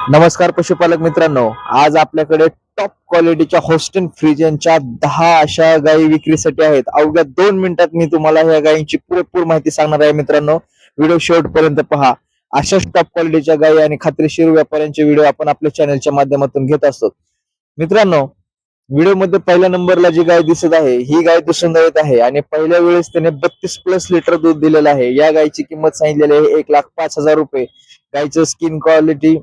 नमस्कार पशुपालक मित्रांनो, आज आपल्याकडे टॉप क्वालिटीच्या होस्टन फ्रिजनच्या 10 अशा गायी विक्रीसाठी आहेत. अवघ्या 2 मिनिटात मी तुम्हाला ह्या गायींची पुरेपूर माहिती सांगणार आहे मित्रांनो. व्हिडिओ शेवटपर्यंत पहा. अशाच टॉप क्वालिटीच्या गायी आणि खात्रीशीर व्यापाऱ्यांचे व्हिडिओ आपण आपल्या चॅनलच्या माध्यमातून घेत असतो. मित्रांनो, व्हिडिओमध्ये पहिल्या नंबरला जी गाय दिसत आहे ही गाय दिसून येत आहे आणि पहिल्या वेळेस त्याने 32+ लिटर दूध दिलेलं आहे. या गायची किंमत सांगितलेली आहे 1,05,000 रुपये. गायचं स्किन क्वालिटी,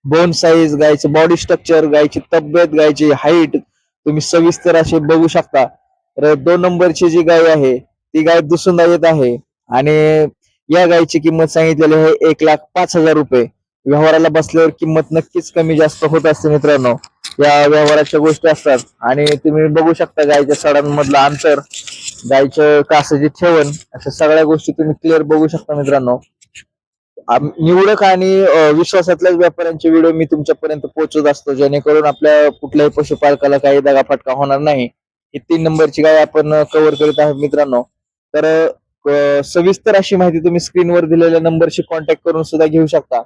बोन साईज, गायचं बॉडी स्ट्रक्चर, गायची तब्येत, गायची हाईट तुम्ही सविस्तर असे बघू शकता. तर 2 नंबरची जी गाय आहे ती गाय दुसुंदा येत आहे आणि या गायची किंमत सांगितलेली आहे 1,05,000 रुपये. व्यवहाराला बसल्यावर किंमत नक्कीच कमी जास्त होत असते मित्रांनो. या व्यवहाराच्या गोष्टी असतात आणि तुम्ही बघू शकता गायच्या सडांमधलं अंतर, गायचं कासाची ठेवण, अशा सगळ्या गोष्टी तुम्ही क्लिअर बघू शकता मित्रांनो. निवडक आणि विश्वासातल्याच व्यापाऱ्यांचे व्हिडिओ मी तुमच्यापर्यंत पोहोचवत असतो, जेणेकरून आपल्या कुठल्याही पशुपालकाला काही दगाफटका होणार नाही. ही 3 नंबरची गाय आपण कव्हर करीत आहोत मित्रांनो. तर सविस्तर अशी माहिती तुम्ही स्क्रीनवर दिलेल्या नंबरशी कॉन्टॅक्ट करून सुद्धा घेऊ शकता.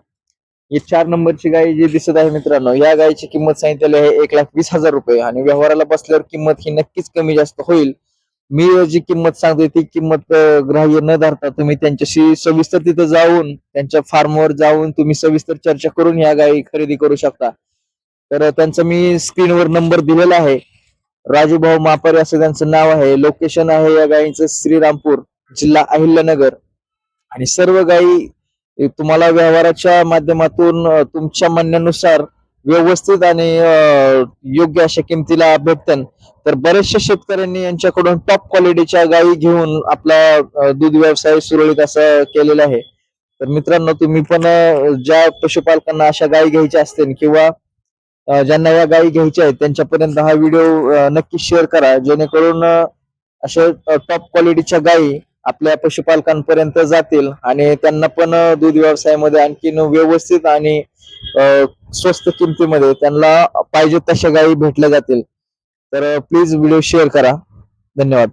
ही 4 नंबरची गाय जी दिसत आहे मित्रांनो, या गायची किंमत सांगितलेली आहे 1,20,000 रुपये आणि व्यवहाराला बसल्यावर किंमत ही नक्कीच कमी जास्त होईल. मी जी किंमत सांगतोय ती किंमत ग्राह्य न धरता तुम्ही त्यांच्याशी सविस्तर तिथे जाऊन, त्यांच्या फार्मवर जाऊन तुम्ही सविस्तर चर्चा करून ह्या गायी खरेदी करू शकता. तर त्यांचा मी स्क्रीनवर नंबर दिलेला आहे. राजूभाऊ मापारे असं त्यांचं नाव आहे. लोकेशन आहे या गायीचं श्रीरामपूर, जिल्हा अहिल्यानगर. आणि सर्व गायी तुम्हाला व्यवहाराच्या माध्यमातून तुमच्या म्हणण्यानुसार व्यवस्थित आणि योग्य अशा किमतीला भेटतात. तर बरेचशा शेतकऱ्यांनी यांच्याकडून टॉप क्वालिटीच्या गायी घेऊन आपला दूध व्यवसाय सुरळीत असा केलेला आहे. तर मित्रांनो, तुम्ही पण ज्या पशुपालकांना अशा गायी घ्यायच्या असतील किंवा ज्यांना या गायी घ्यायच्या आहेत त्यांच्यापर्यंत हा व्हिडिओ नक्की शेअर करा, जेणेकरून अशा टॉप क्वालिटीच्या गायी आपल्या पशुपालकांपर्यंत जातील आणि त्यांना पण दूध व्यवसायामध्ये आणखीन व्यवस्थित आणि स्वस्त किमतीमध्ये त्यांना पाहिजे तशा गायी भेटल्या जातील. तर प्लीज व्हिडिओ शेअर करा. धन्यवाद.